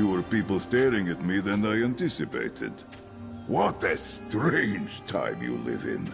fewer people staring at me than I anticipated. What a strange time you live in.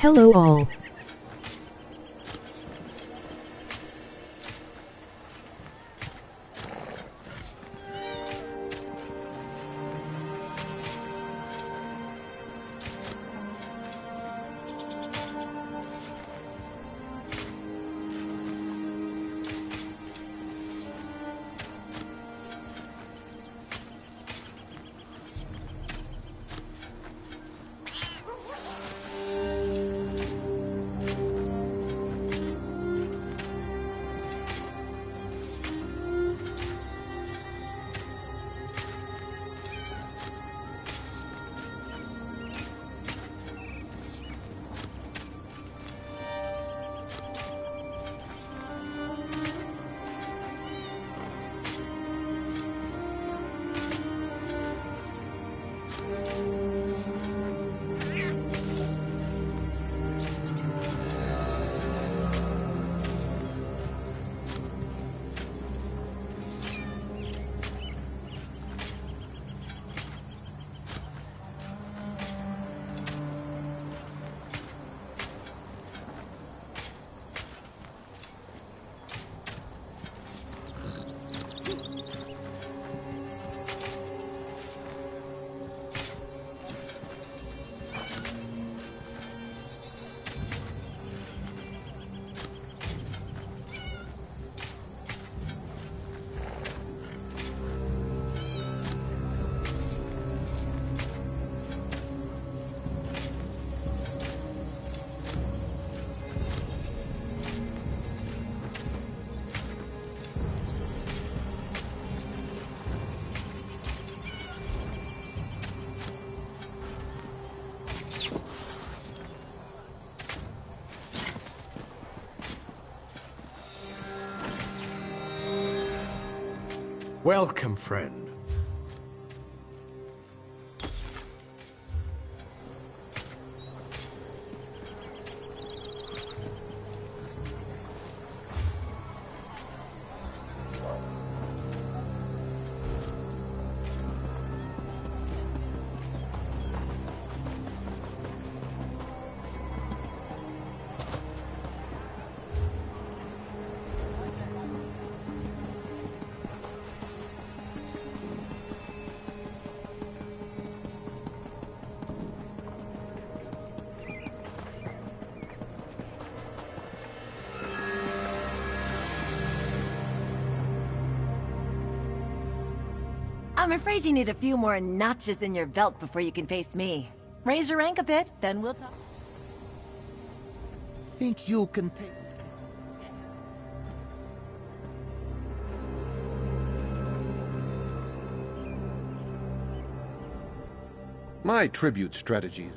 Hello all. Welcome, friend. I'm afraid you need a few more notches in your belt before you can face me. Raise your rank a bit, then we'll talk. Think you can take... My tribute strategies.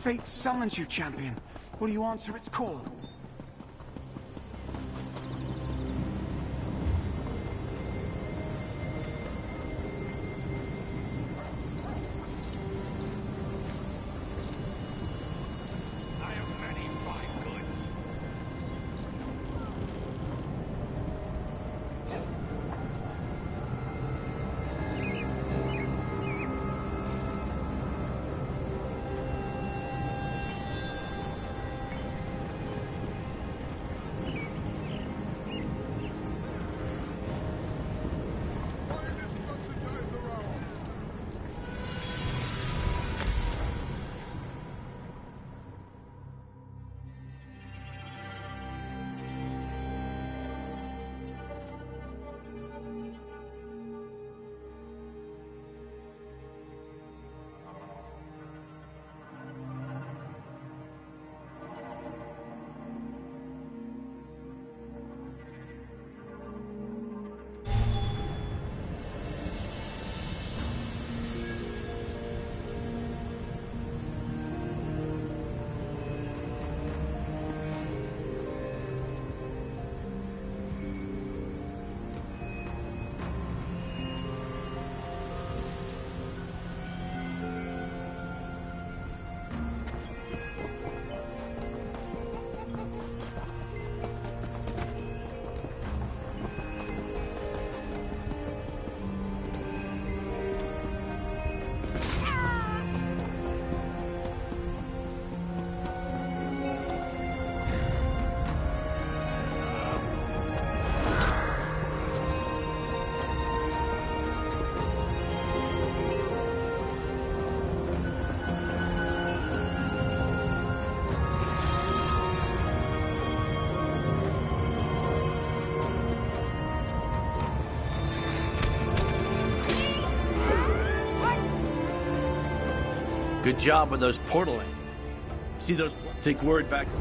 Fate summons you, champion. Will you answer its call? Good job with those portaling. See those? Take word back to...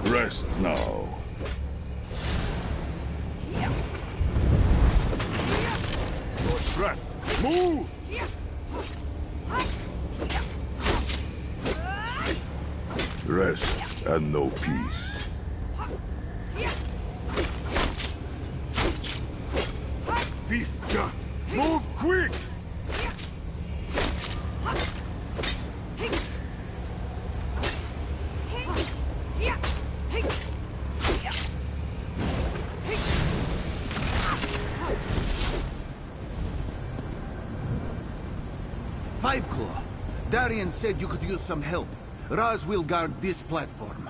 Rest now. You're trapped. Move! Rest and no peace. Beef gut! Move quick! Five Claw. Darian said you could use some help. Raz will guard this platform.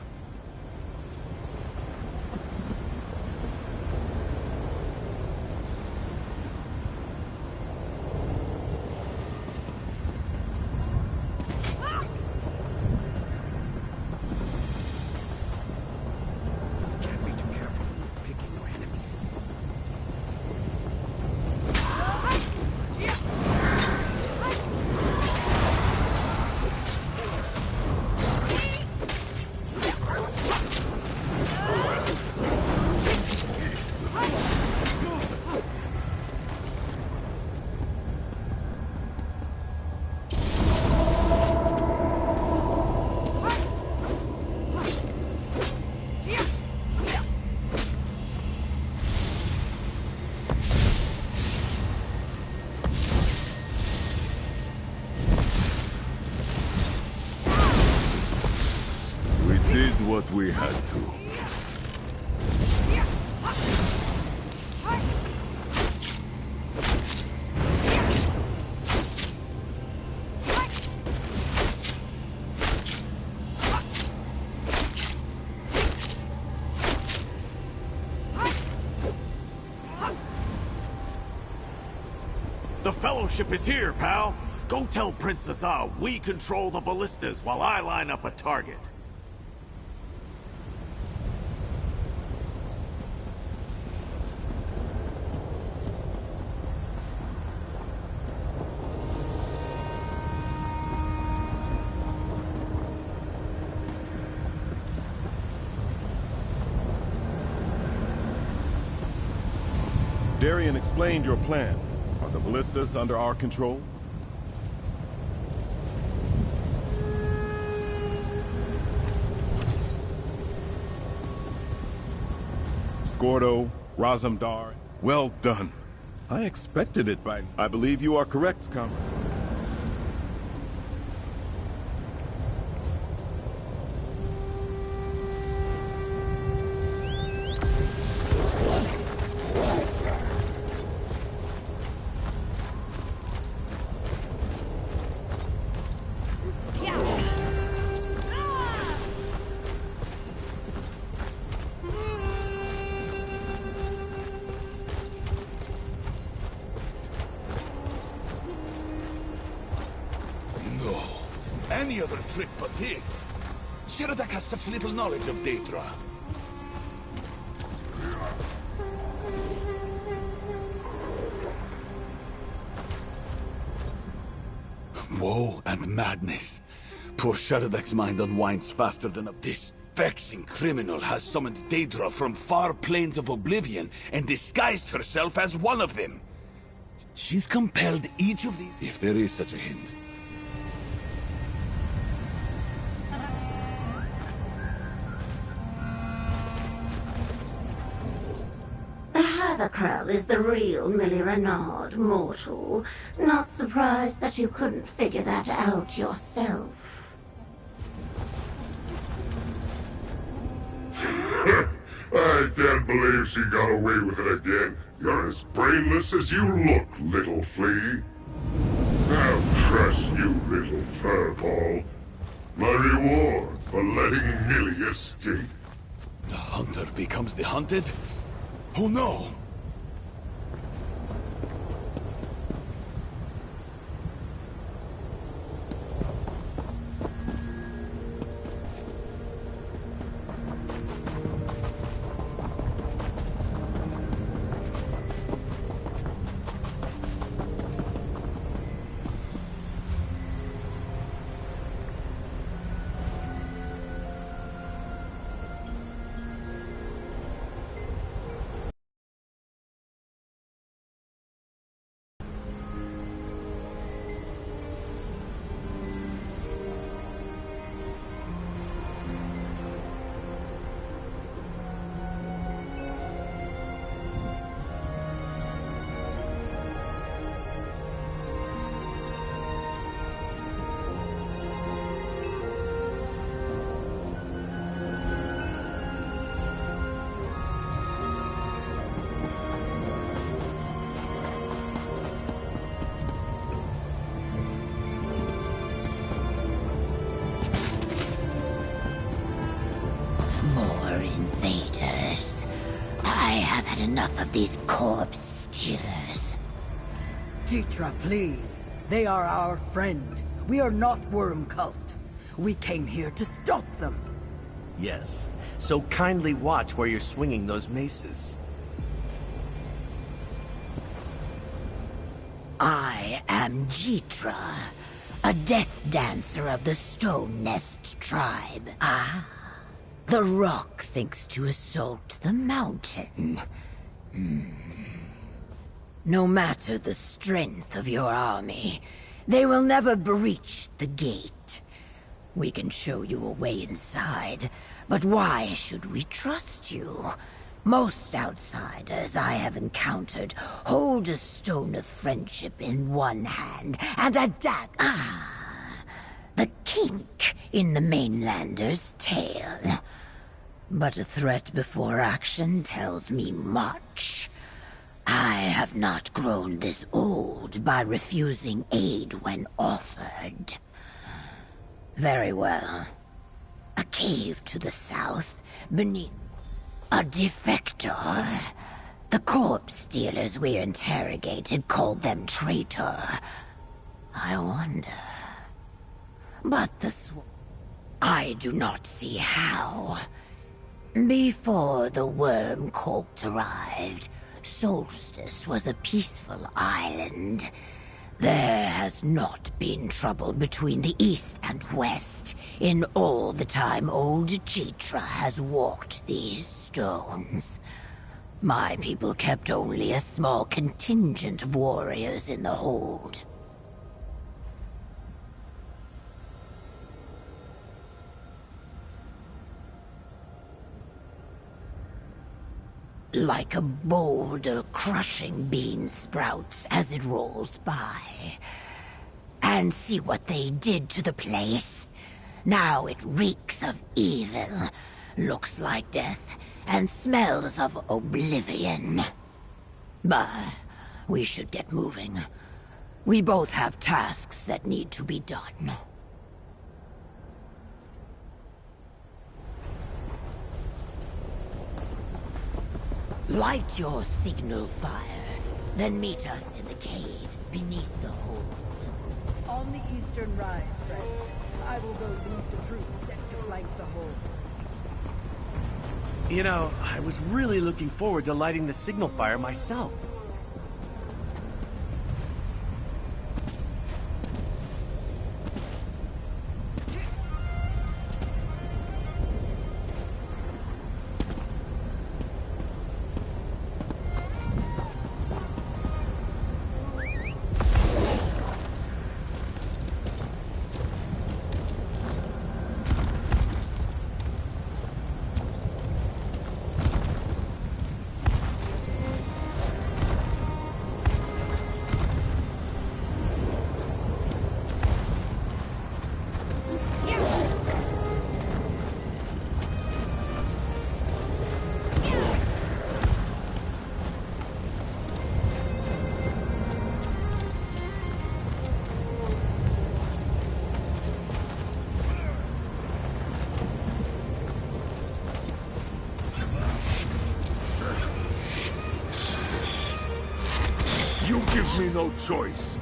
Can't be too careful picking your enemies. Did what we had to. battleship is here, pal. Go tell Princess Ah we control the ballistas while I line up a target. Darien explained your plan. Are the ballistas under our control? Scordo, Razumdar, well done. I expected it by... I believe you are correct, comrade. Any other trick but this. Shiradak has such little knowledge of D.R.O. Woe and madness. Poor Shiradak's mind unwinds faster than this vexing criminal has summoned D.R.O. from far plains of oblivion and disguised herself as one of them. She's compelled each of these... If there is such a hint. The Krell is the real Millie Renard, mortal. Not surprised that you couldn't figure that out yourself. I can't believe she got away with it again. You're as brainless as you look, little flea. I'll crush you, little furball. My reward for letting Millie escape. The hunter becomes the hunted? Oh no! Invaders. I have had enough of these corpse stealers. D.R.O, please. They are our friend. We are not Worm Cult. We came here to stop them. Yes. So kindly watch where you're swinging those maces. I am D.R.O, a death dancer of the Stone Nest tribe. Ah. The rock thinks to assault the mountain. No matter the strength of your army, they will never breach the gate. We can show you a way inside, but why should we trust you? Most outsiders I have encountered hold a stone of friendship in one hand and a dagger. Ah, the kink in the mainlander's tail. But a threat before action tells me much. I have not grown this old by refusing aid when offered. Very well. A cave to the south, beneath a defector. The corpse stealers we interrogated called them traitor. I wonder. But I do not see how. Before the worm court arrived, Solstice was a peaceful island. There has not been trouble between the East and West in all the time old Jitra has walked these stones. My people kept only a small contingent of warriors in the hold. Like a boulder crushing bean sprouts as it rolls by. And see what they did to the place. Now it reeks of evil, looks like death, and smells of oblivion. But we should get moving. We both have tasks that need to be done. Light your signal fire, then meet us in the caves beneath the hold. On the eastern rise, friend. I will go lead the troops set to flank the hold. You know, I was really looking forward to lighting the signal fire myself. You give me no choice.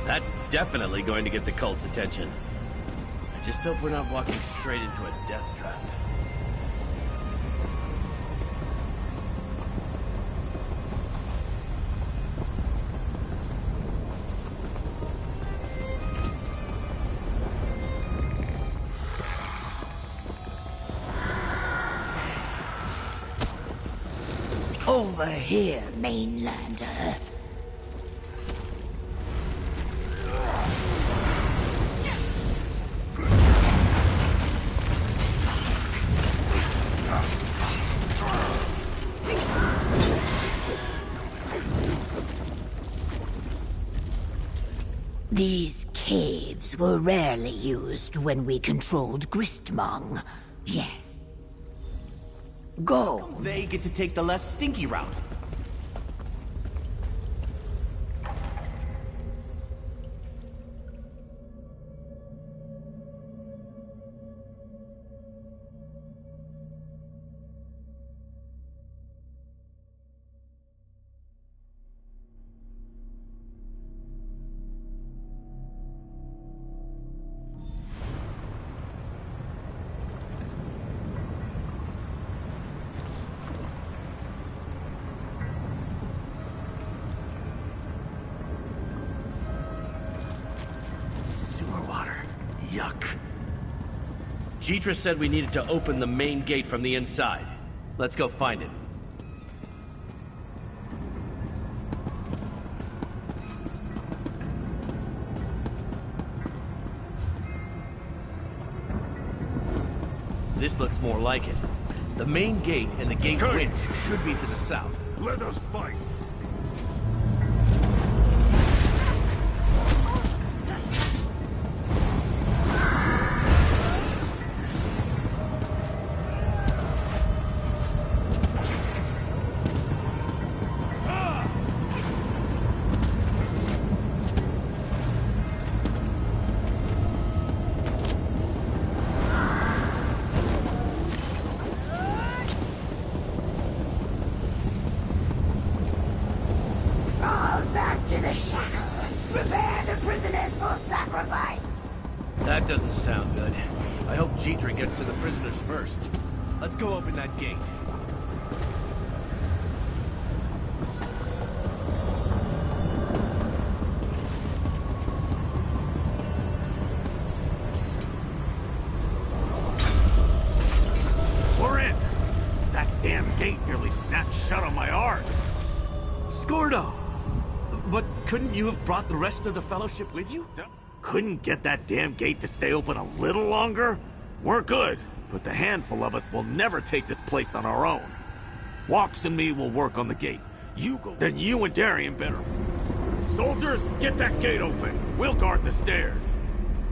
That's definitely going to get the cult's attention. I just hope we're not walking straight into a death trap. Over here, mainlander. These caves were rarely used when we controlled Gristmong. Yes. Go. They get to take the less stinky route. Yuck. Jitra said we needed to open the main gate from the inside. Let's go find it. This looks more like it. The main gate and the gate winch should be to the south. Let us fight. to the shackle. Prepare the prisoners for sacrifice. That doesn't sound good. I hope Jitra gets to the prisoners first. Let's go open that gate. We're in! That damn gate nearly snapped shut on my arse. Scordo! But couldn't you have brought the rest of the Fellowship with you? Couldn't get that damn gate to stay open a little longer? We're good, but the handful of us will never take this place on our own. Walks and me will work on the gate. You go, then you and Darian better. Soldiers, get that gate open. We'll guard the stairs.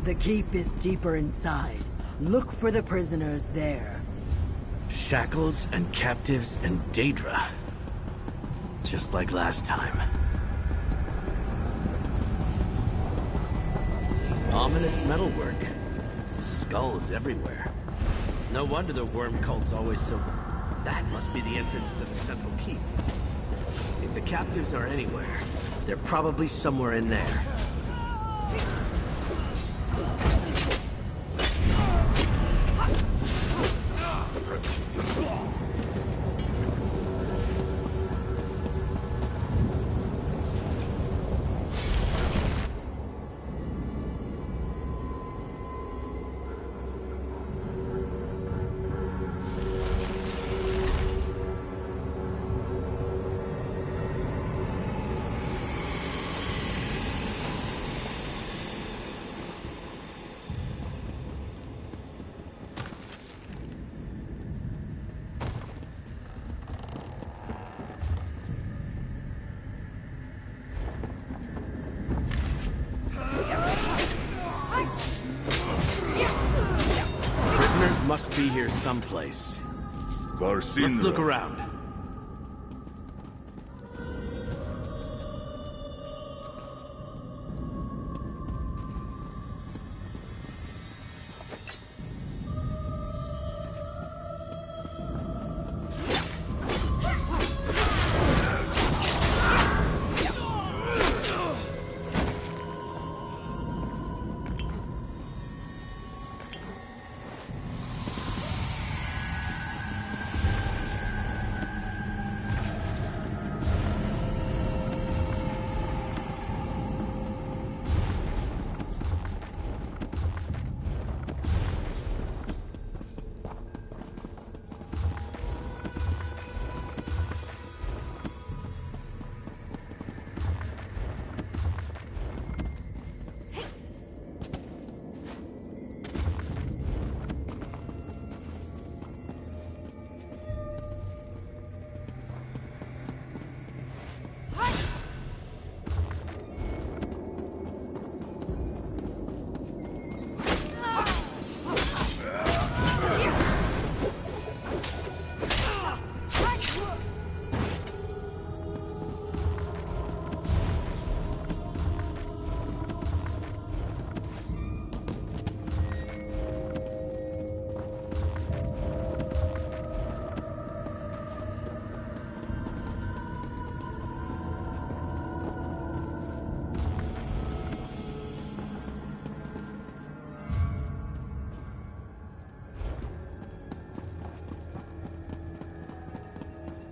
The keep is deeper inside. Look for the prisoners there. Shackles and captives and Daedra. Just like last time. Ominous metalwork. Skulls everywhere. No wonder the worm cult's always so... That must be the entrance to the central keep. If the captives are anywhere, they're probably somewhere in there. Must be here someplace. Let's look around.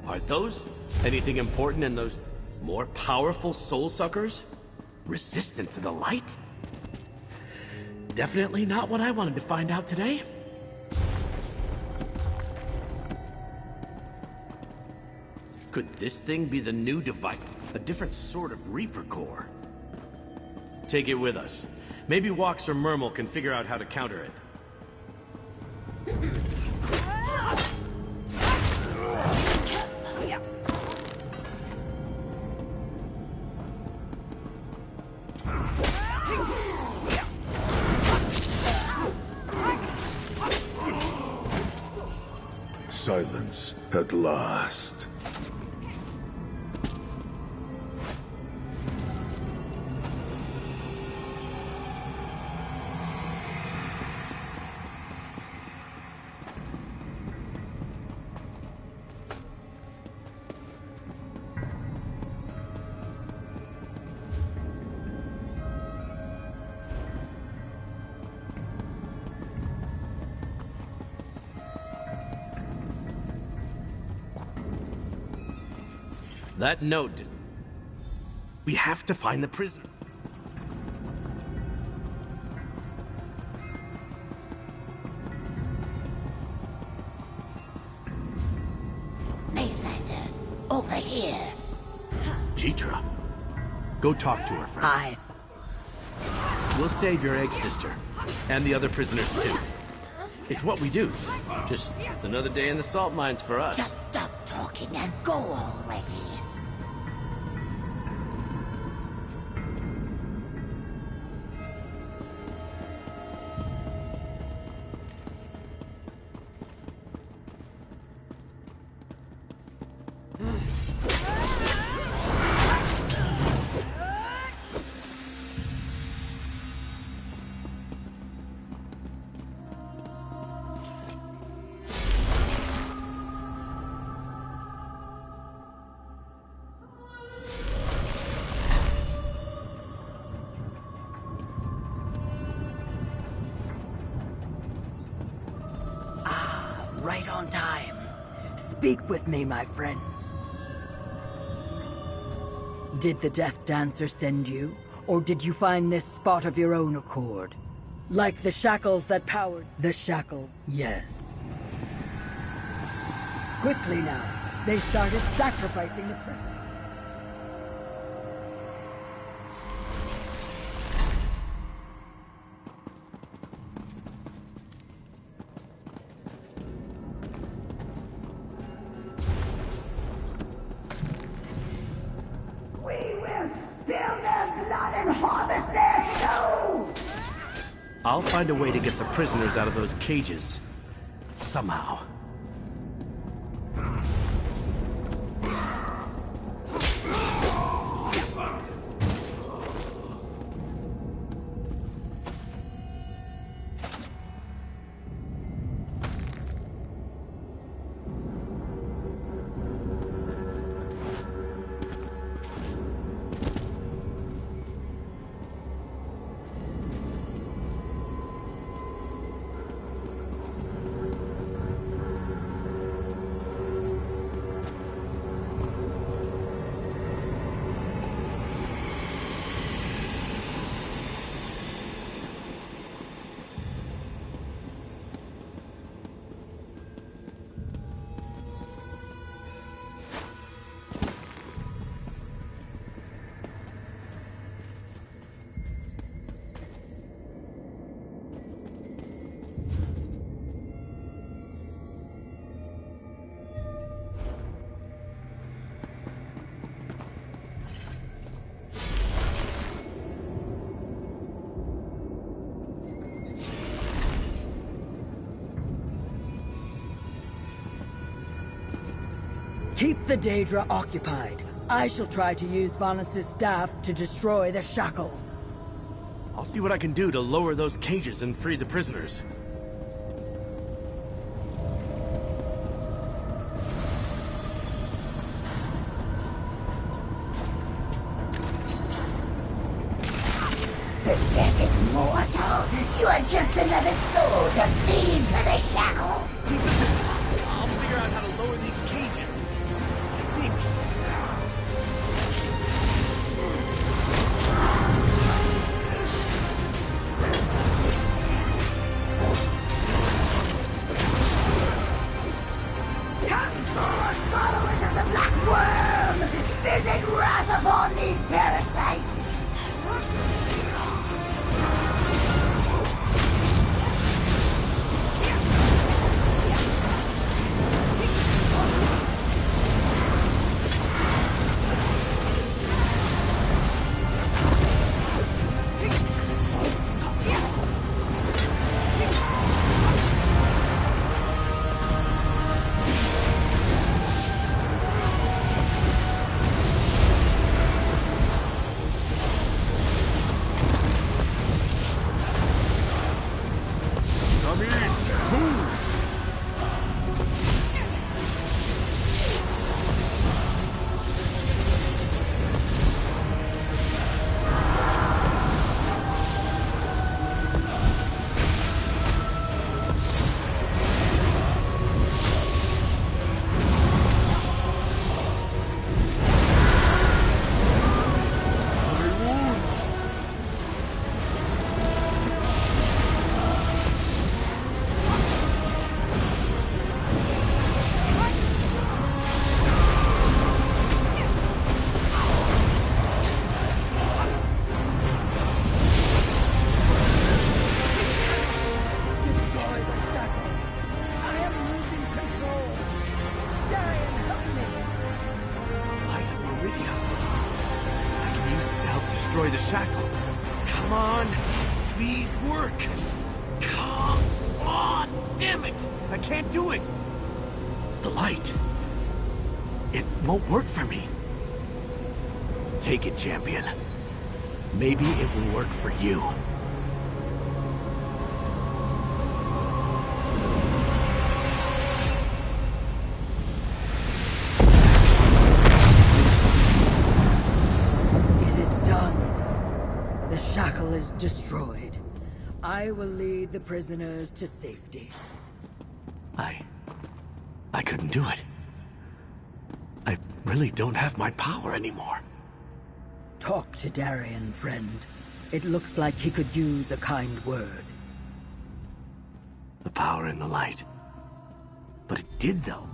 Are those anything important in those more powerful soul suckers? Resistant to the light? Definitely not what I wanted to find out today. Could this thing be the new device? A different sort of Reaper core? Take it with us. Maybe Walks or Murmel can figure out how to counter it. Silence at last. That note... We have to find the prisoner. Mainlander, over here. Jeetra, go talk to her friend. We'll save your egg sister, and the other prisoners too. It's what we do. Just another day in the salt mines for us. Just stop talking and go already. Right on time. Speak with me, my friends. Did the Death Dancer send you? Or did you find this spot of your own accord? Like the shackles that powered... The shackle, yes. Quickly now. They started sacrificing the prisoner. I'll find a way to get the prisoners out of those cages. Somehow. Keep the Daedra occupied. I shall try to use Vanus' staff to destroy the shackle. I'll see what I can do to lower those cages and free the prisoners. Pathetic mortal! You are just another soul to feed to the shackle! I'll figure out how to lower these cages. I think. Come forth, followers of the Black Worm! Visit wrath upon these parasites! destroy the shackle. Come on, please work. Come on, damn it! I can't do it. The light. It won't work for me. Take it, champion. Maybe it will work for you. It is done. The shackle is destroyed. I will lead the prisoners to safety. I couldn't do it. I really don't have my power anymore. Talk to Darien, friend. It looks like he could use a kind word. The power in the light. But it did, though.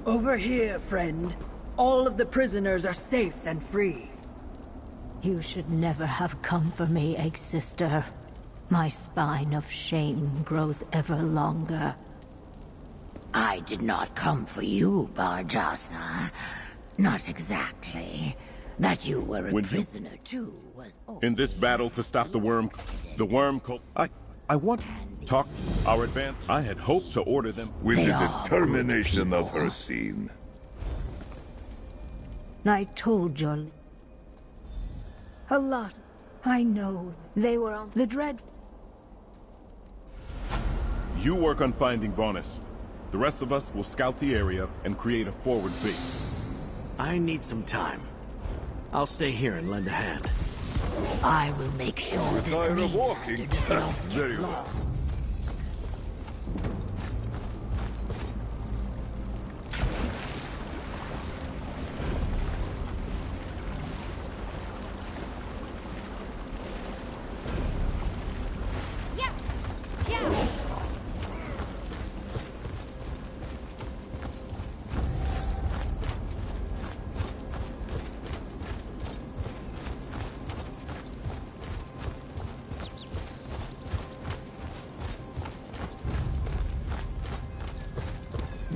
Over here, friend. All of the prisoners are safe and free. You should never have come for me, egg sister. My spine of shame grows ever longer. I did not come for you, Barjasa. Not exactly. That you were a prisoner too was... In this battle to stop the worm cult, I want to talk our advance. I had hoped to order them. With the determination of her scene. I told you. A lot. I know. They were on the dread. You work on finding Vaunus. The rest of us will scout the area and create a forward base. I need some time. I'll stay here and lend a hand. I will make sure this Tired of means walking. Very well. lost.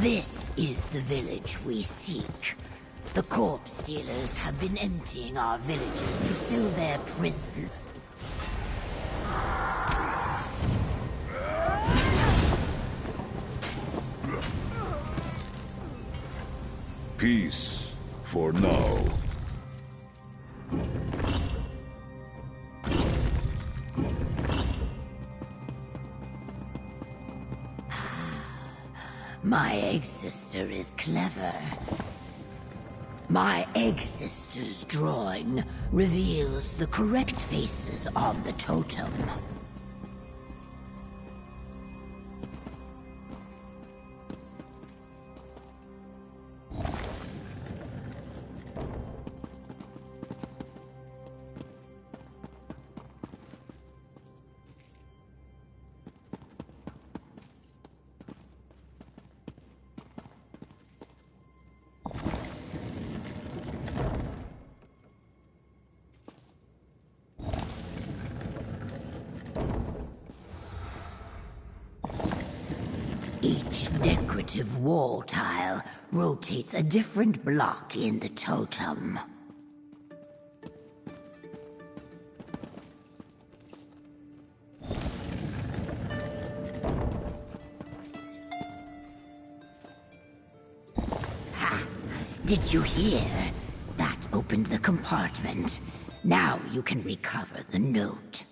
This is the village we seek. The corpse dealers have been emptying our villages to fill their prisons. Peace for now. My egg sister is clever. My egg sister's drawing reveals the correct faces on the totem. Each decorative wall tile rotates a different block in the totem. Did you hear? That opened the compartment. Now you can recover the note.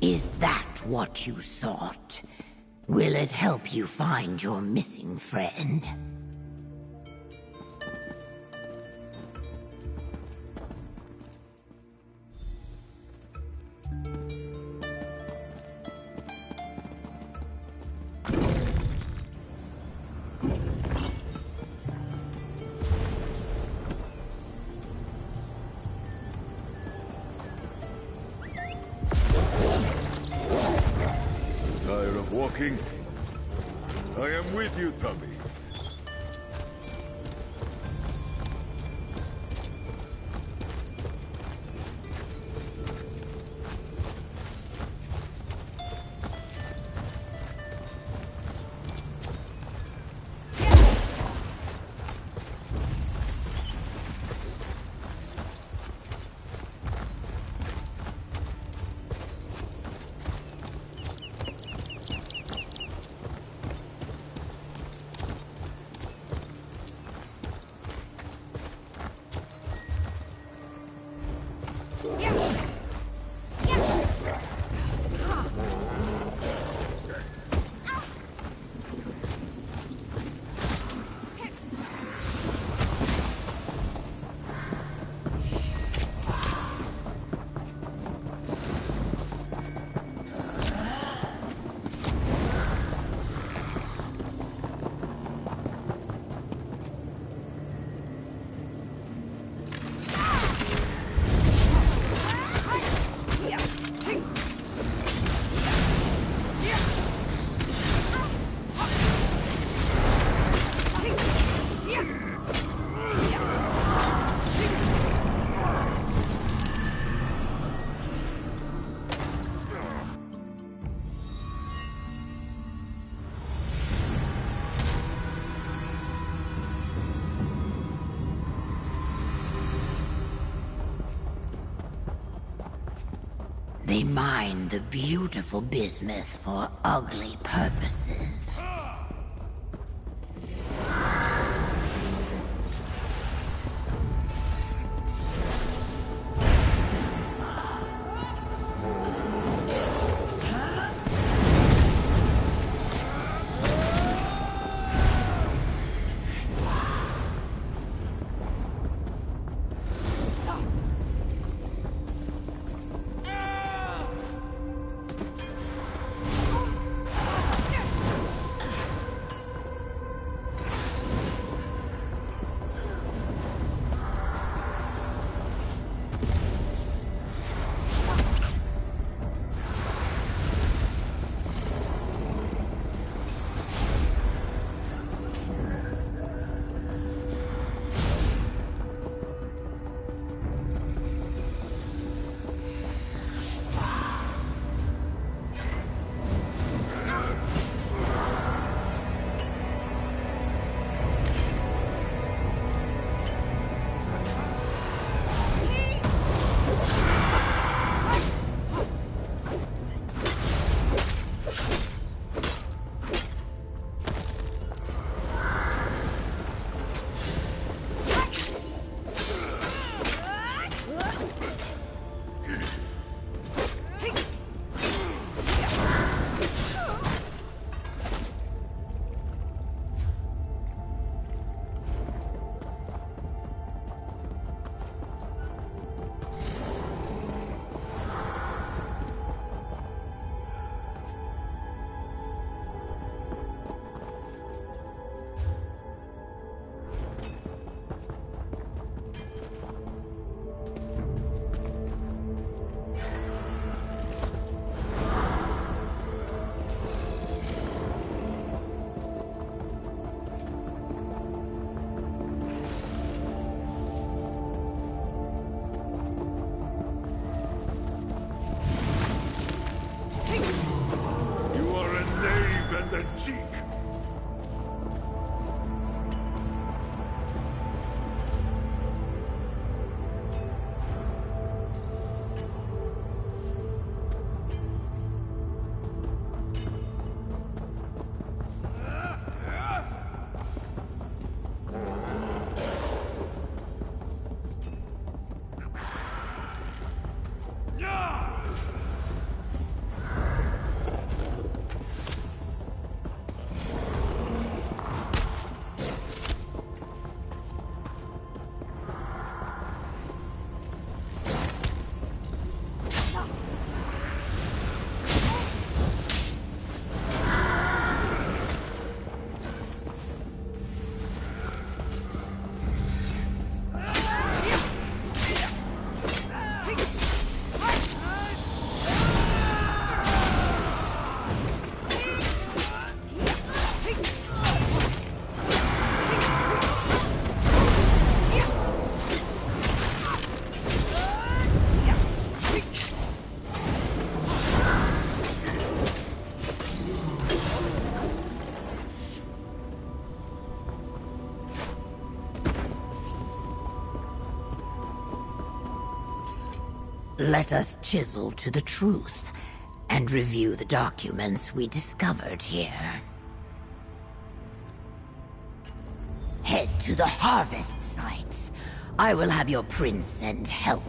Is that what you sought? Will it help you find your missing friend? Tired of walking? I am with you, Tubby. They mine the beautiful bismuth for ugly purposes. Let us chisel to the truth and review the documents we discovered here. Head to the harvest sites. I will have your prince send help.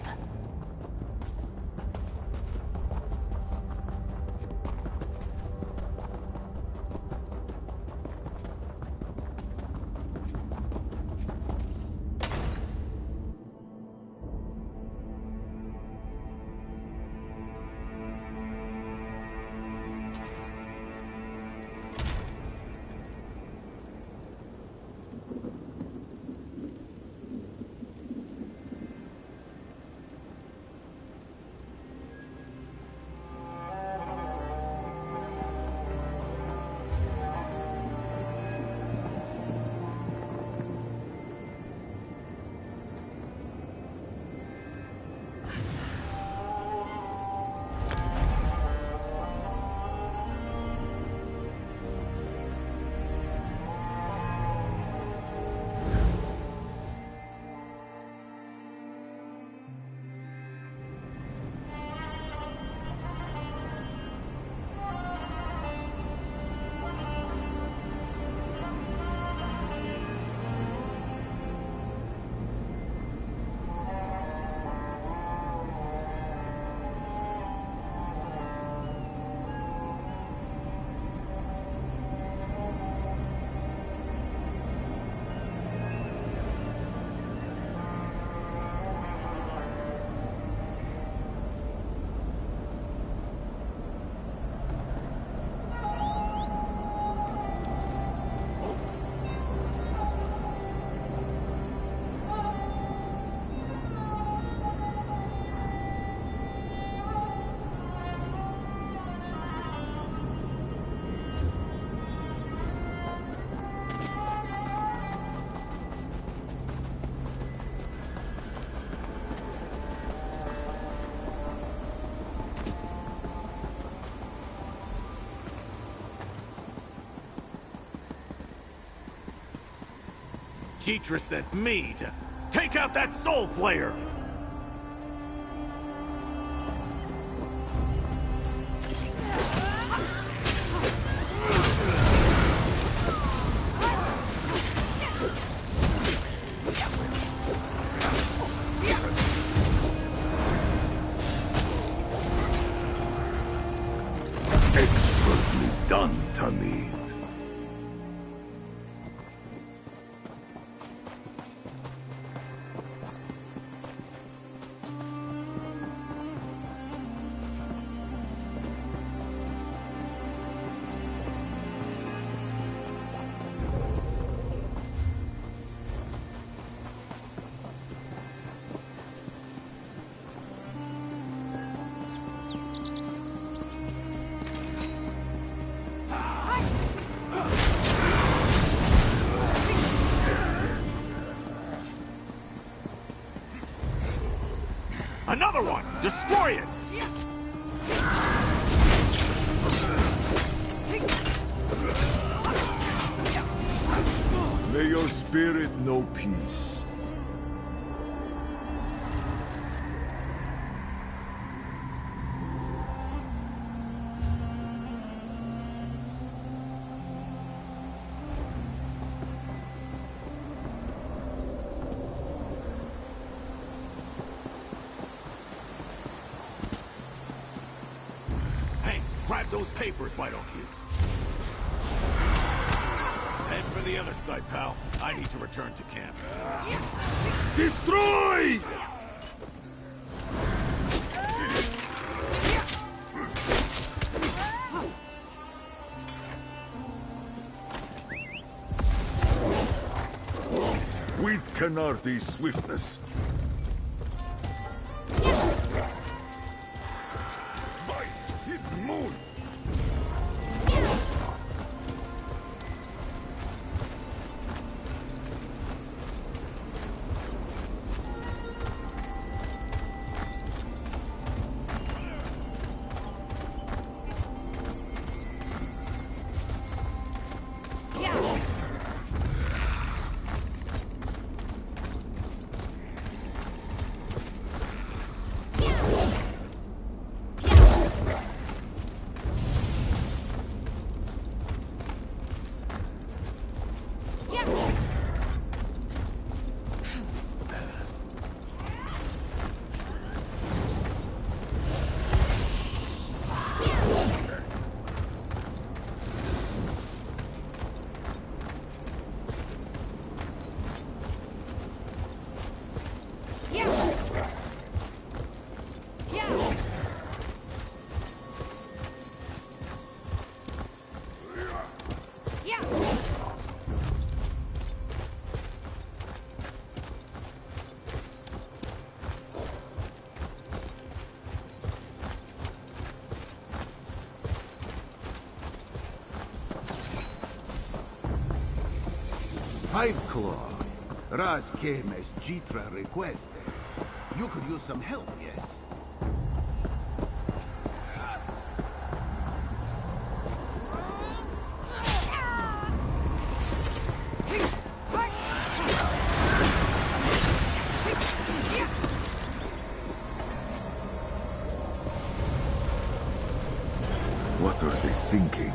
Jeetra sent me to take out that soul flayer! Expertly done, Tamid. Another one! Destroy it! May your spirit know peace. Hey, grab those papers, why don't you? Head for the other side, pal. I need to return to camp. Destroy! With Canardi's swiftness. By his moon! Five Claw. Raz came as Jitra requested. You could use some help, yes? What are they thinking?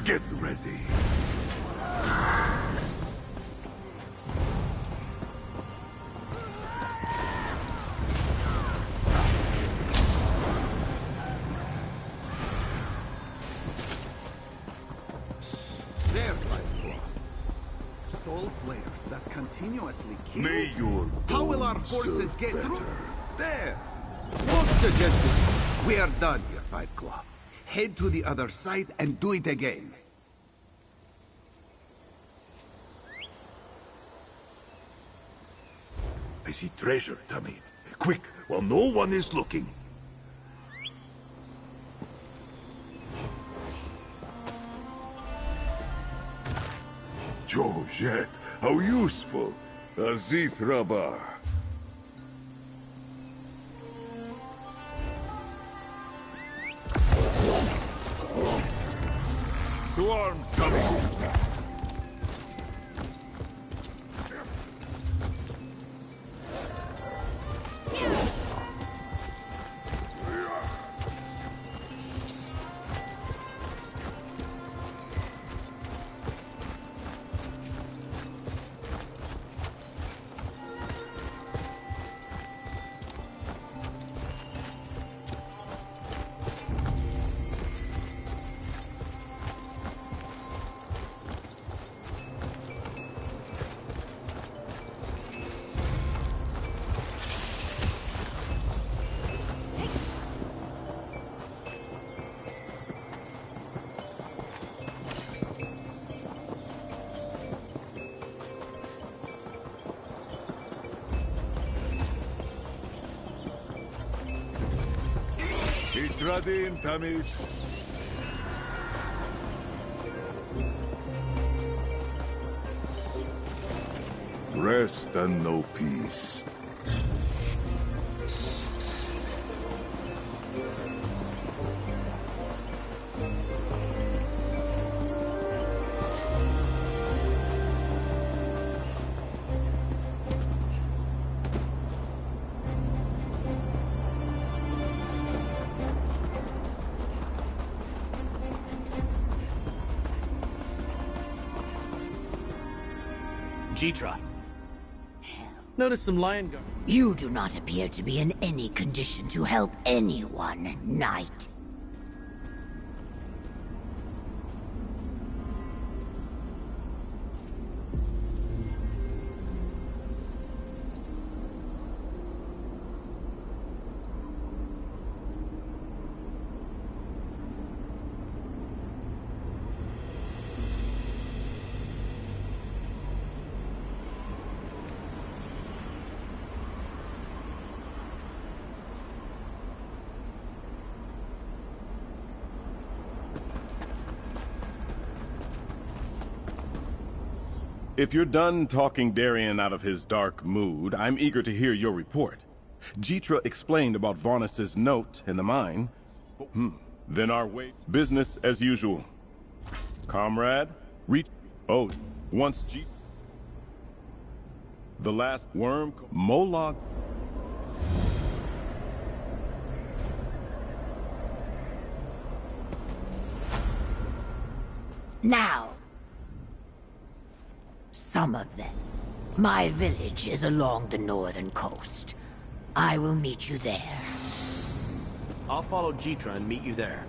Get ready. There, Five Soul players that continuously kill. May your How will our bones forces serve get better. through? There. Won't suggest it. We are done here, Five Claw. Head to the other side and do it again. I see treasure, Tamid. Quick, while no one is looking. Jojet, how useful. Azith Rabar. To arms, coming. Itradim, Tamid. Rest and know peace. Jitra. Notice some lion guard. You do not appear to be in any condition to help anyone, Knight. If you're done talking Darien out of his dark mood, I'm eager to hear your report. Jitra explained about Varnus's note in the mine. Then our way. Business as usual. Comrade, reach. Oh, once the last worm. Molag. Now. Some of them. My village is along the northern coast. I will meet you there. I'll follow Jitra and meet you there.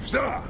safe, sir.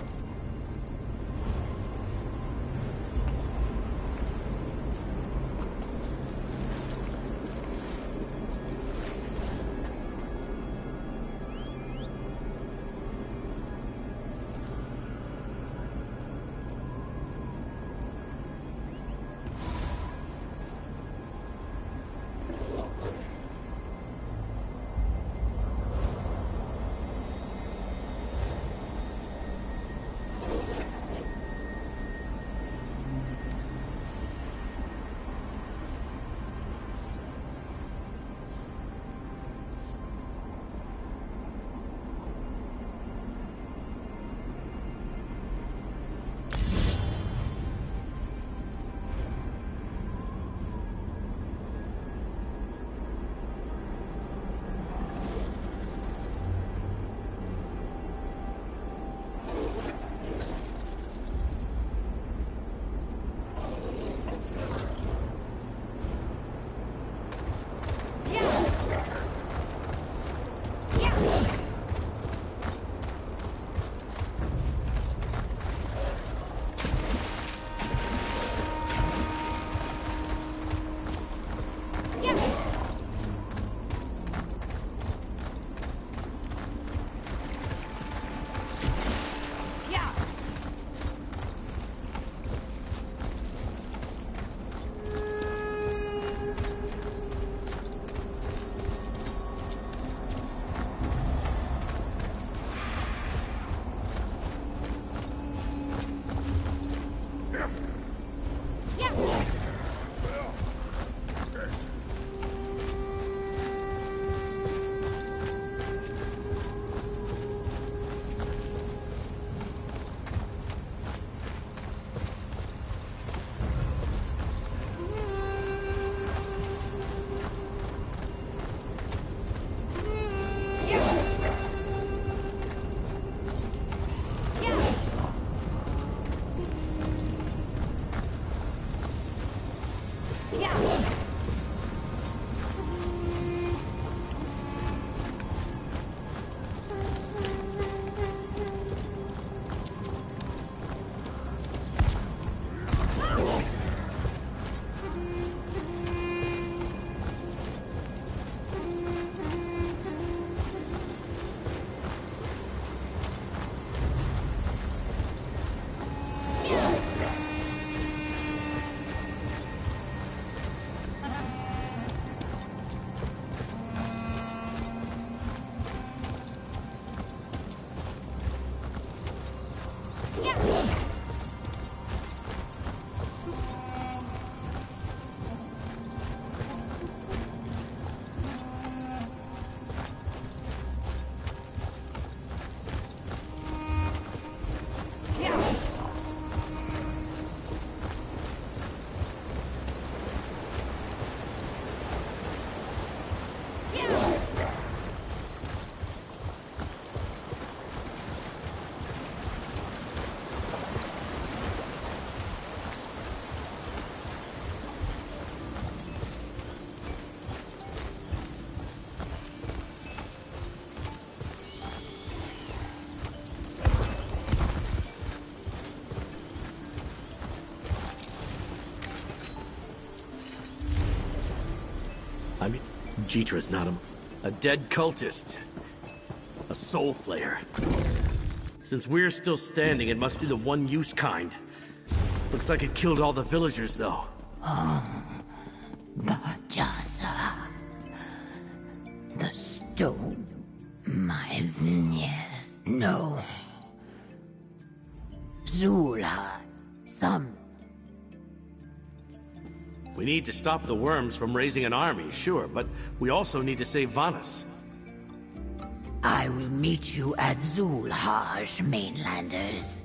I mean, Jeetra's not a dead cultist. A soul flayer. Since we're still standing, it must be the one-use kind. Looks like it killed all the villagers, though. Bajasa. The stone. My yes. No. Zula. Some. We need to stop the worms from raising an army, sure, but we also need to save Vanas. I will meet you at Zulhaj, mainlanders.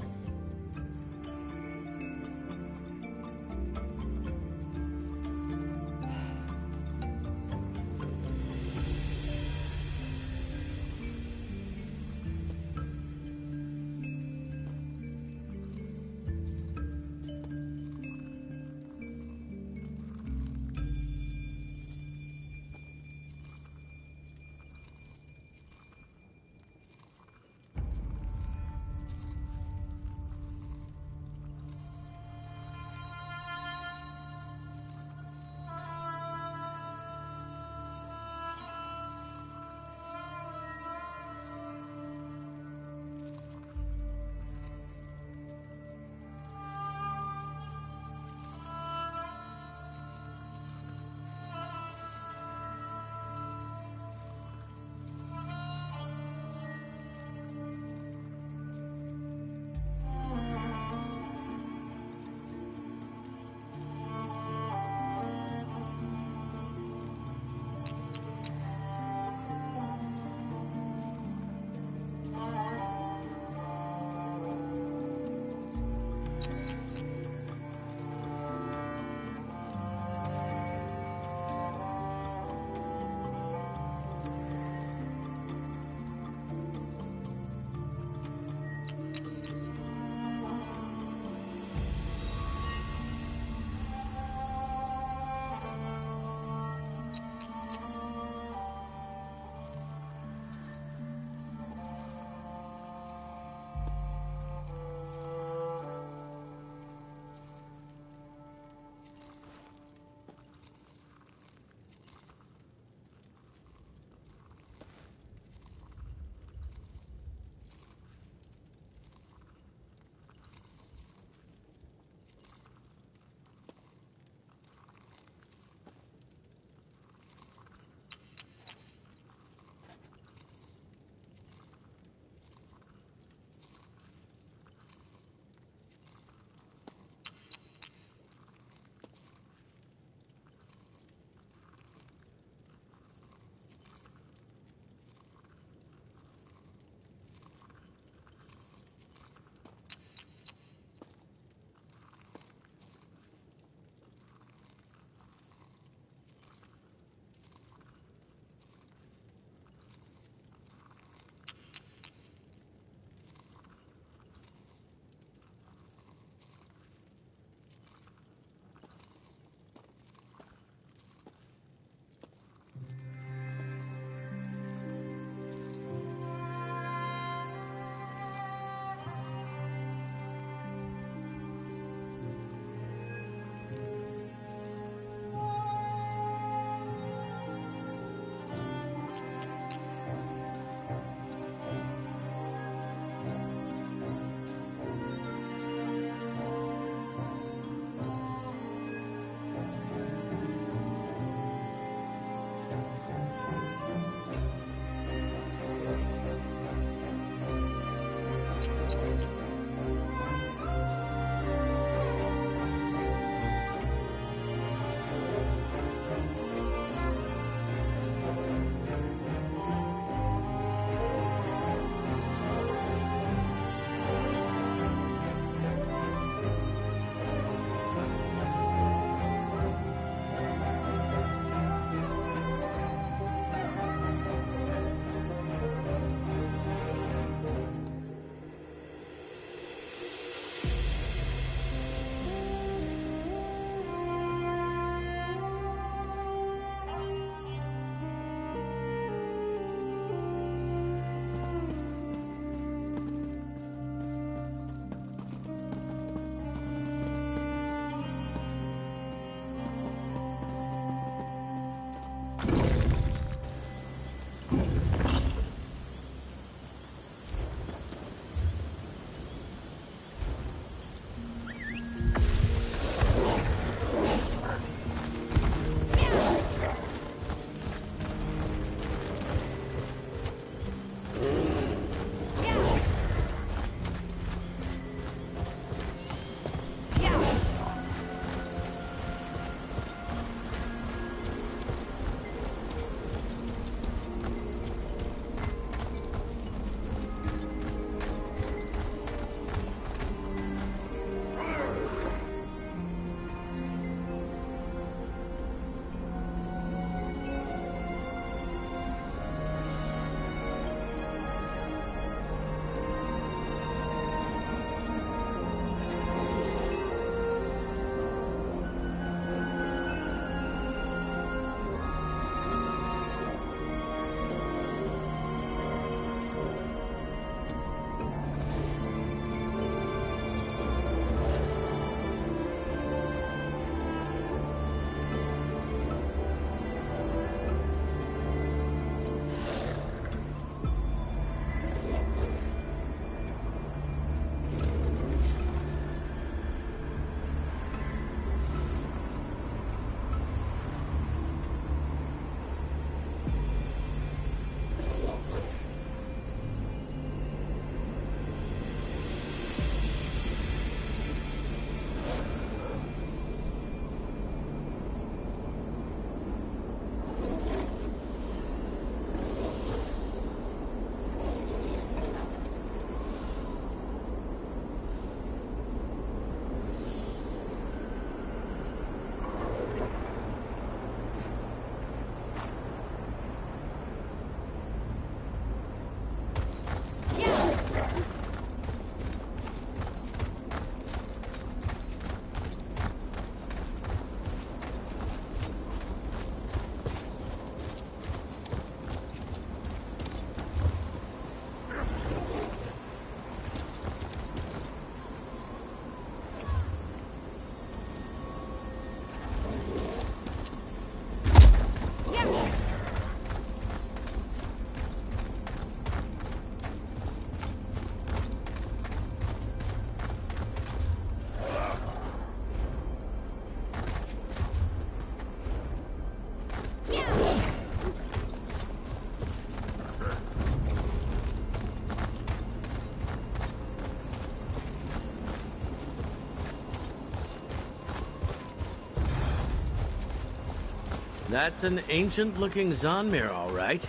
That's an ancient-looking Zonmir, all right.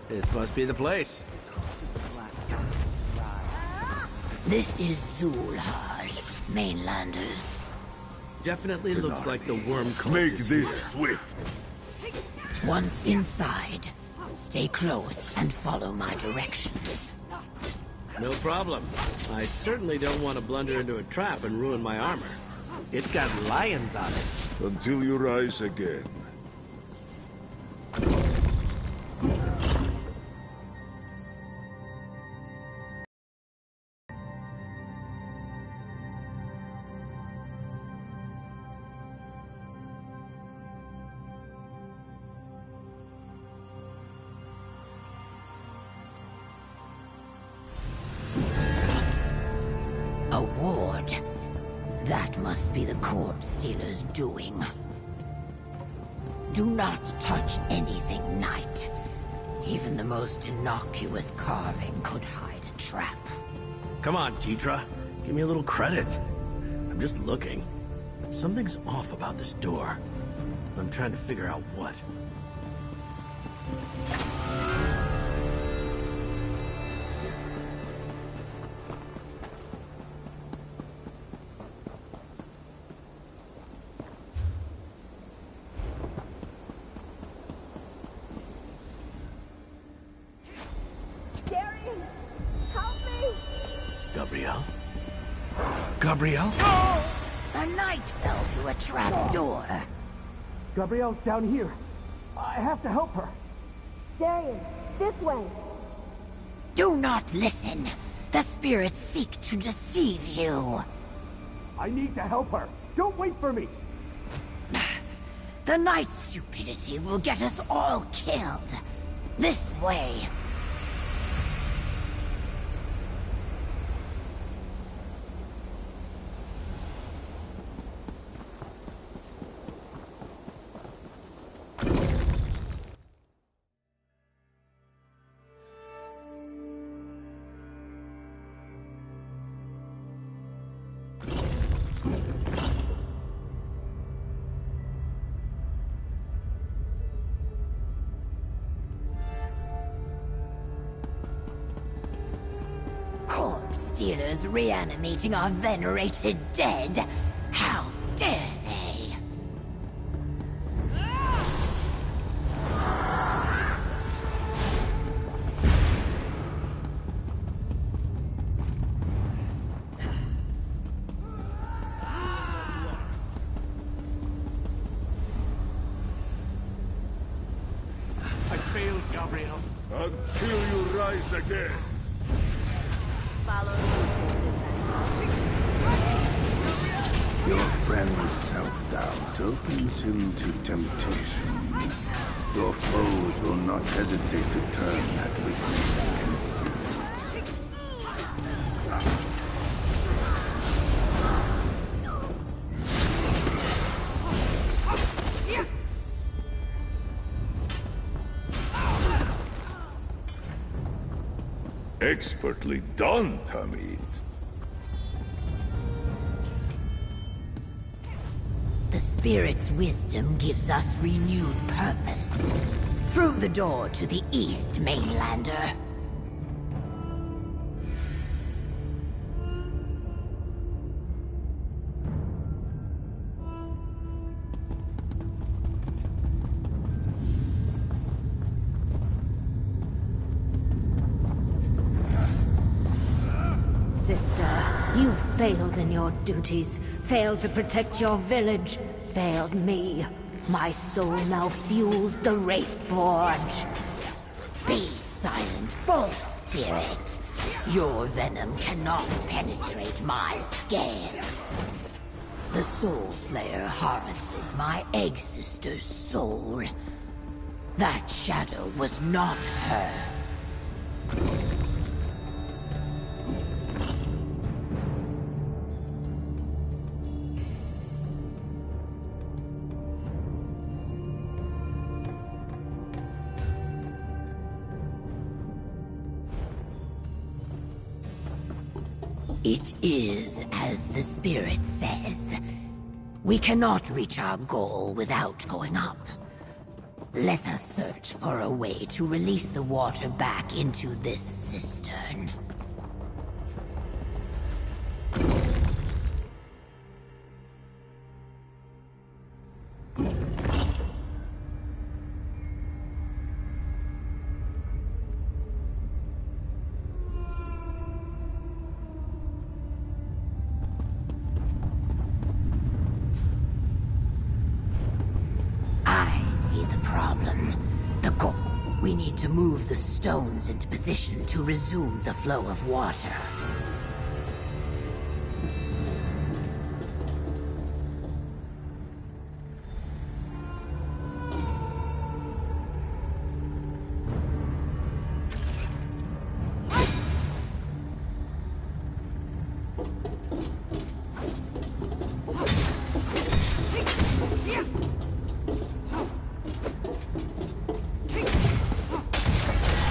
This must be the place. This is Zulhaj, mainlanders. Definitely looks like the worm cult Make is this here. swift. Once inside, stay close and follow my directions. No problem. I certainly don't want to blunder into a trap and ruin my armor. It's got lions on it. Until you rise again. A ward. That must be the corpse stealer's doing. Do not touch anything, Knight. Even the most innocuous carving could hide a trap. Come on, Tetra. Give me a little credit. I'm just looking. Something's off about this door. I'm trying to figure out what. Gabrielle? Gabrielle? A knight fell through a trap door. Gabrielle's down here. I have to help her. Darian, this way. Do not listen. The spirits seek to deceive you. I need to help her. Don't wait for me. The knight's stupidity will get us all killed. This way. Stealers reanimating our venerated dead. How dare they? I failed, Gabrielle. Until you rise again. Your friend's self-doubt opens him to temptation. Your foes will not hesitate to turn that weakness against you. Expertly done, Tamid. The spirit's wisdom gives us renewed purpose. Through the door to the east, mainlander. You failed in your duties, failed to protect your village, failed me. My soul now fuels the Wraith Forge. Be silent, false spirit. Your venom cannot penetrate my scales. The Soul Slayer harvested my egg sister's soul. That shadow was not her. It is as the spirit says. We cannot reach our goal without going up. Let us search for a way to release the water back into this cistern. We need to move the stones into position to resume the flow of water.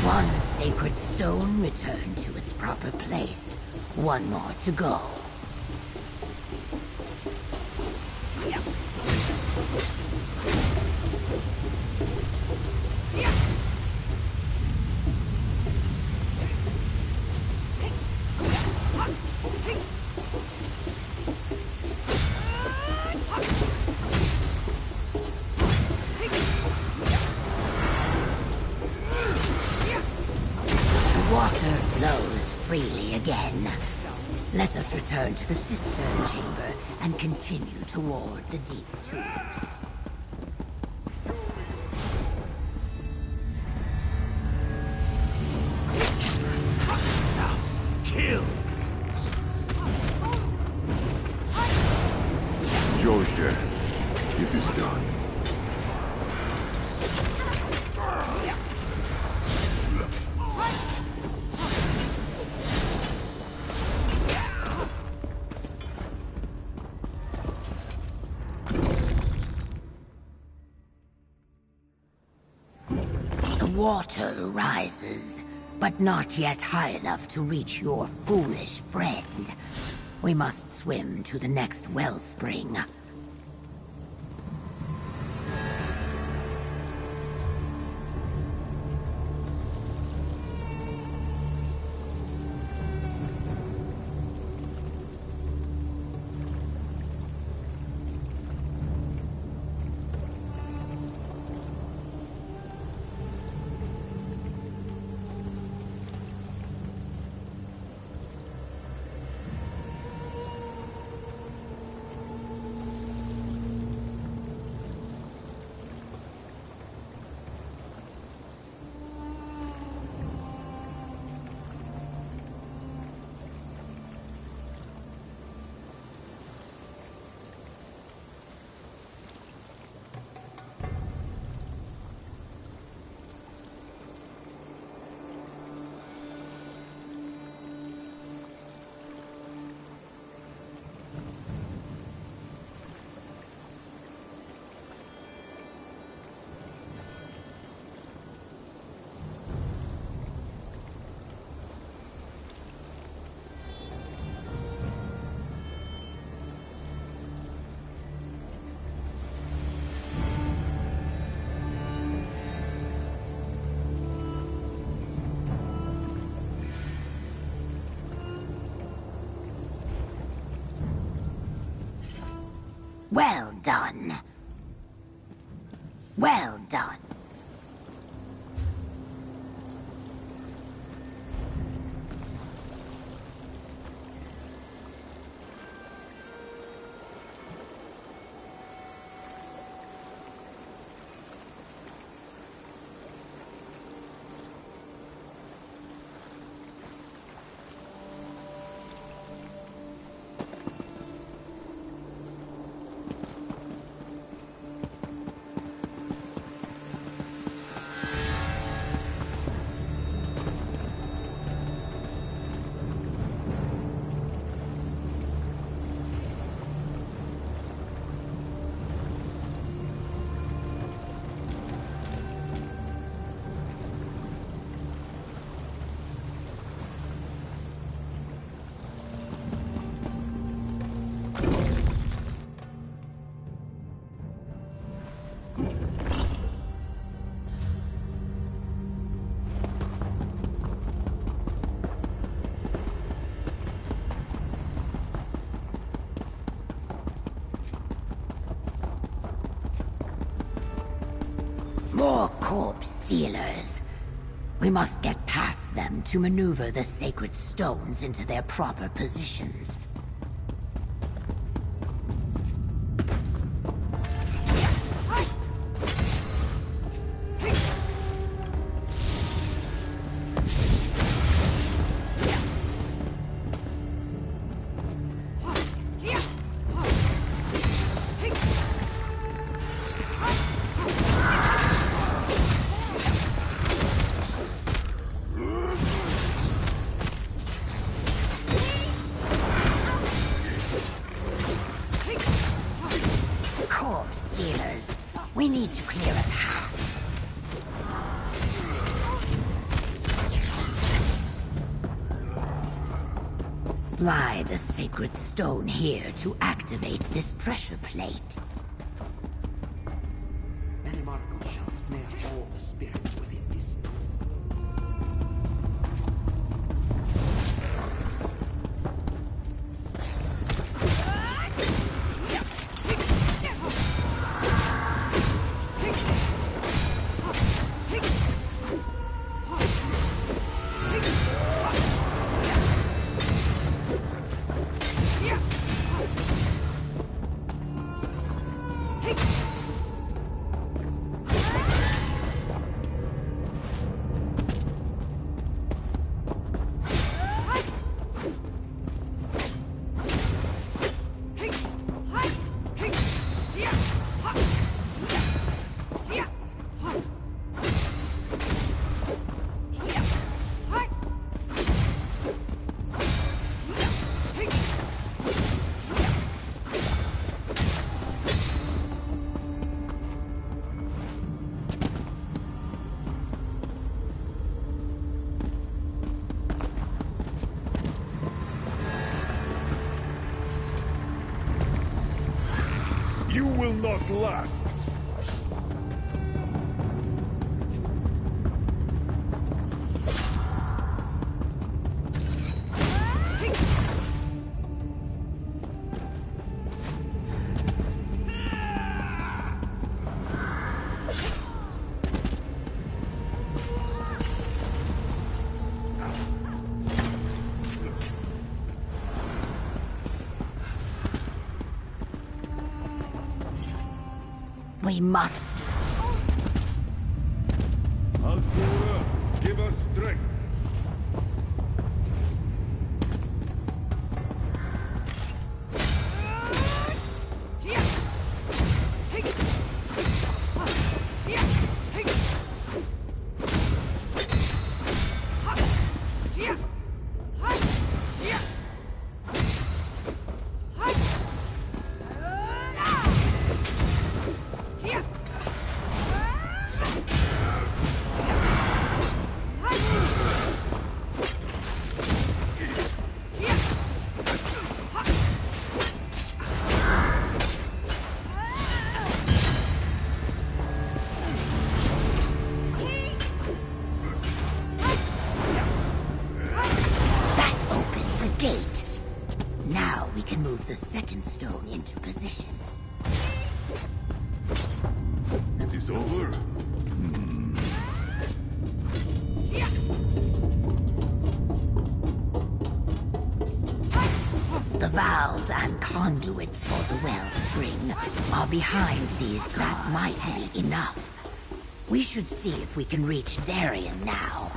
One sacred stone returned to its proper place. One more to go. Water flows freely again. Let us return to the cistern chamber and continue toward the deep tubes. Kill! Georgia, it is done. Water rises, but not yet high enough to reach your foolish friend. We must swim to the next wellspring. Well done. Well done. corpse stealers. We must get past them to maneuver the sacred stones into their proper positions. We need to clear a path. Slide a sacred stone here to activate this pressure plate. Marco shall snare all the spirits within this You will not last! We must. Althora, give us strength. The second stone into position. It is over? The valves and conduits for the wellspring are behind these. That might be enough. We should see if we can reach Darien now.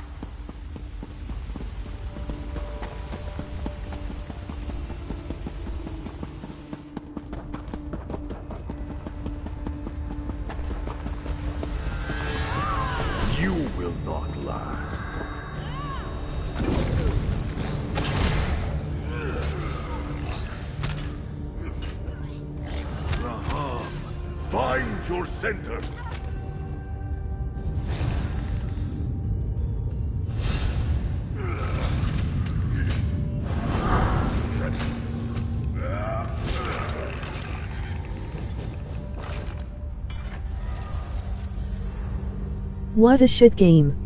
Find your center! What a shit game.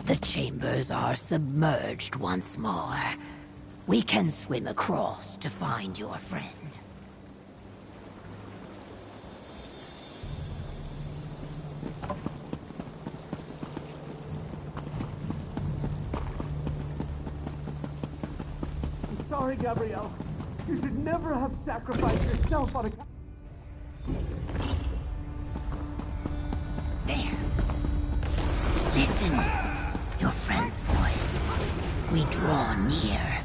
The chambers are submerged once more. We can swim across to find your friend. I'm sorry, Gabrielle. You should never have sacrificed yourself on a... There. Listen. Your friend's voice. We draw near.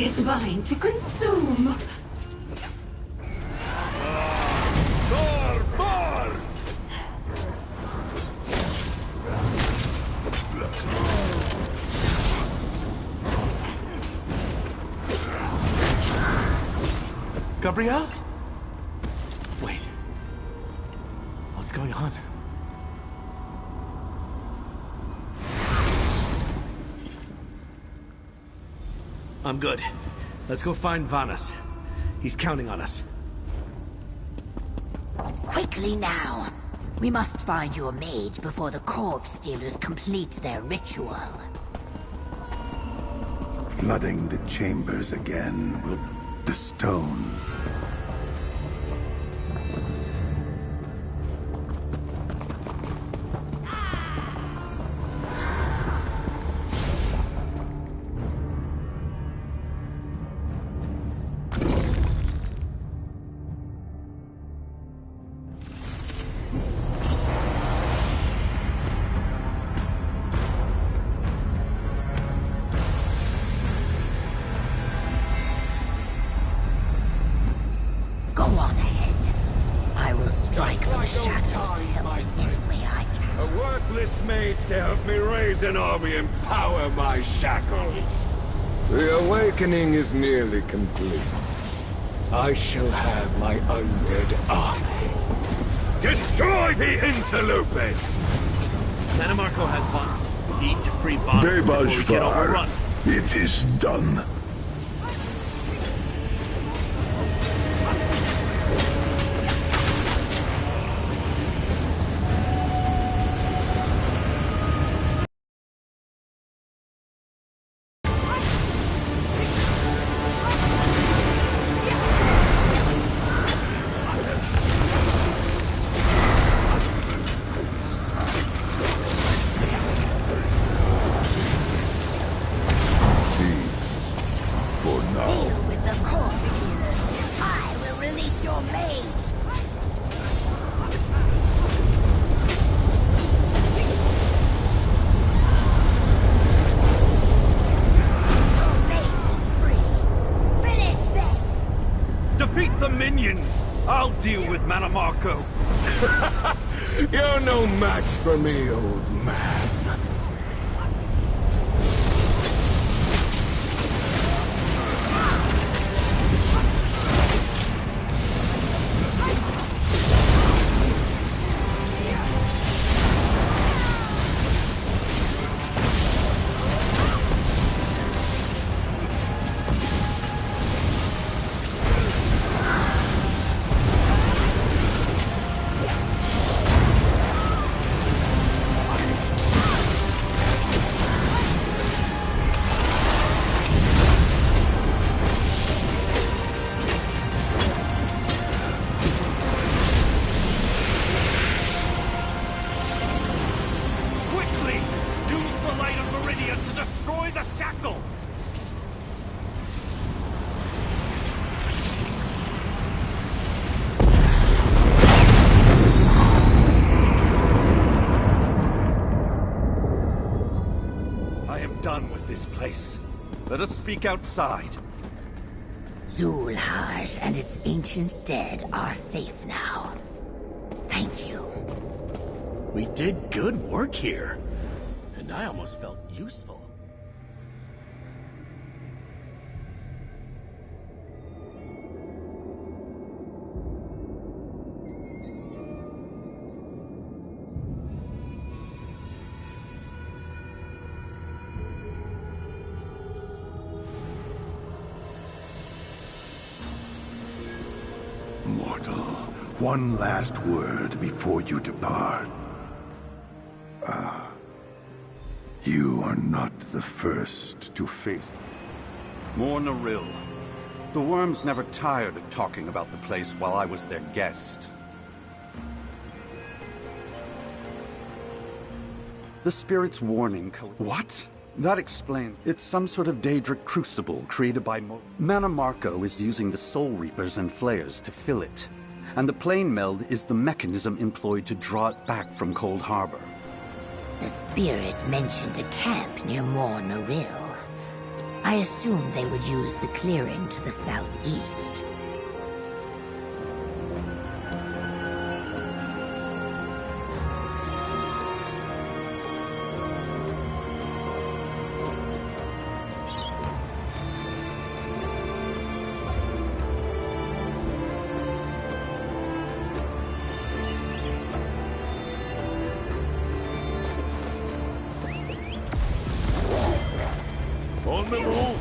Is mine to consume. Gabrielle? Wait. What's going on? I'm good. Let's go find Vanas. He's counting on us. Quickly now. We must find your mage before the corpse stealers complete their ritual. Flooding the chambers again will... the stone. An army and power my shackles. The awakening is nearly complete. I shall have my undead army. Destroy the interlopers! Manimarco has one. We need to free Vanas before we get overrun. It is done. You're no match for me, old man. Let us speak outside. Zulhaj and its ancient dead are safe now. Thank you. We did good work here. And I almost felt useful. mortal. One last word before you depart. You are not the first to face... More Naril. The worms never tired of talking about the place while I was their guest. The Spirit's warning code. What? That explains. It's some sort of Daedric crucible created by Mana Marco is using the Soul Reapers and Flayers to fill it. And the plane meld is the mechanism employed to draw it back from Cold Harbor. The Spirit mentioned a camp near More Naril. I assumed they would use the clearing to the southeast. On the move!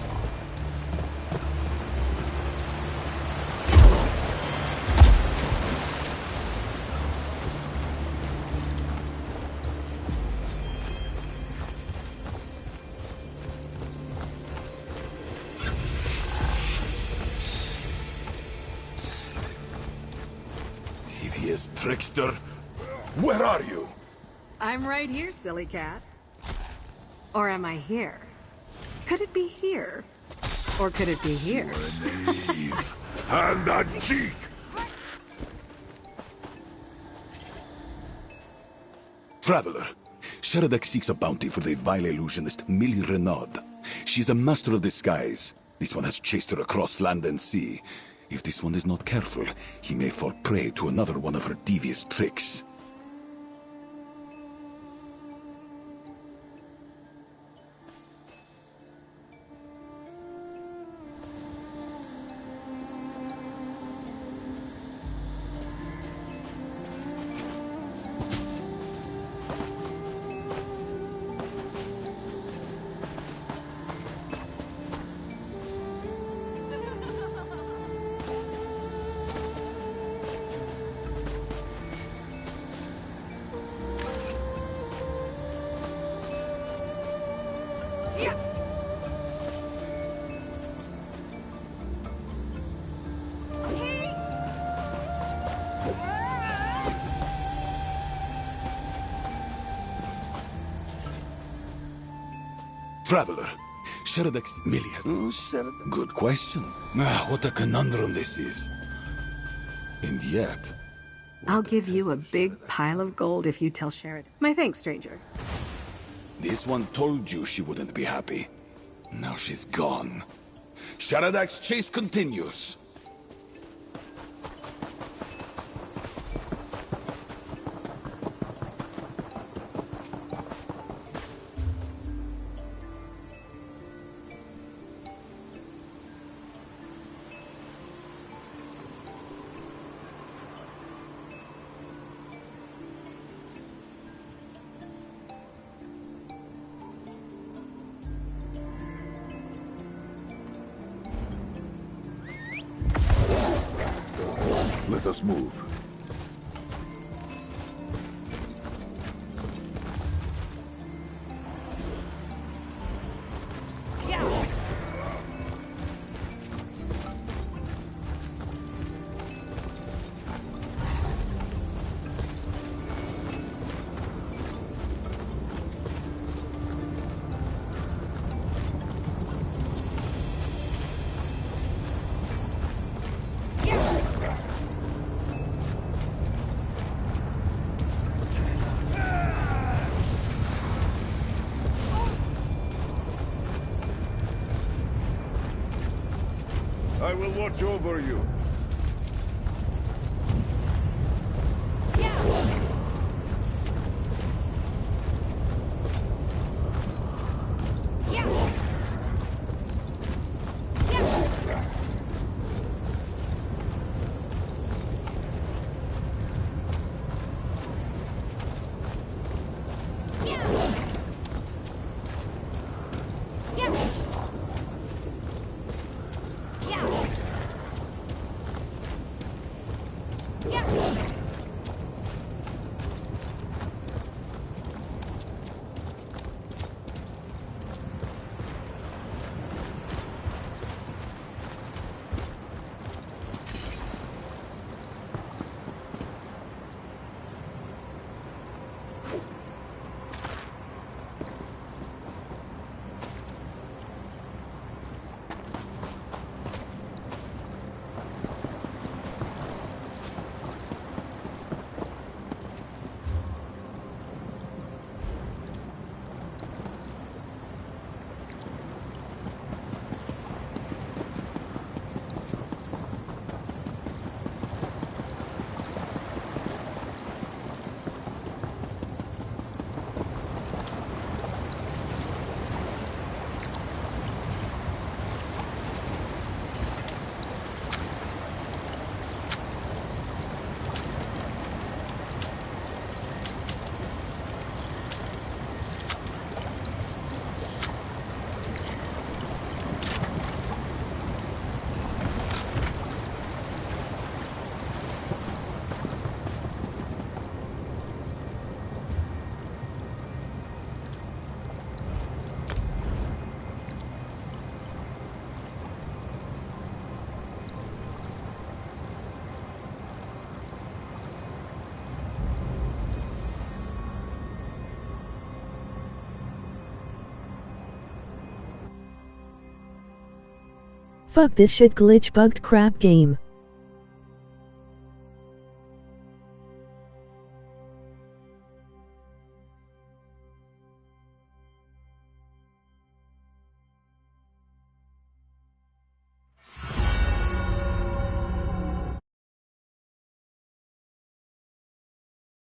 Devious trickster! Where are you? I'm right here, silly cat. Or am I here? Could it be here? Or could it be here? Naive. And that cheek! Traveler, Sharadek seeks a bounty for the vile illusionist Millie Renaud. She's a master of disguise. This one has chased her across land and sea. If this one is not careful, he may fall prey to another one of her devious tricks. Traveler, Sharadek's Millie has... Good question. What a conundrum this is. And yet... I'll give you a big pile of gold if you tell Sheridan. My thanks, stranger. This one told you she wouldn't be happy. Now she's gone. Sharadek's chase continues. Let us move. I will watch over you. Fuck this shit glitch bugged crap game.